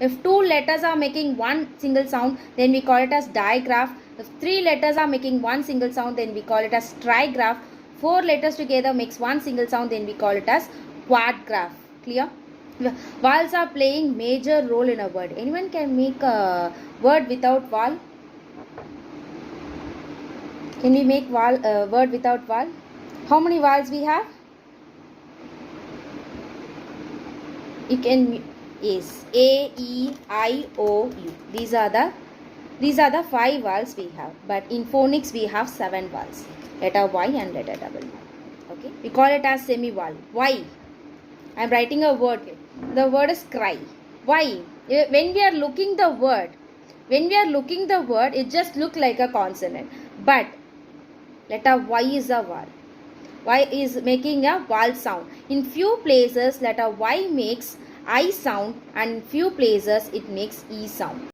If 2 letters are making one single sound, then we call it as digraph. If 3 letters are making one single sound, then we call it as trigraph. 4 letters together makes one single sound, then we call it as quadgraph. Clear? Vowels are playing major role in a word. Anyone can make a word without vowel? Can we make word without vowel? How many vowels we have? You can, yes, A, E, I, O, U. These are the 5 vowels we have. But in phonics we have 7 vowels. Letter Y and letter W. Okay, we call it as semi-vowel. Y. I am writing a word. The word is cry. Why? When we are looking the word, it just look like a consonant. But letter Y is a vowel. Y is making a vowel sound. In few places, letter Y makes I sound, and in few places it makes E sound.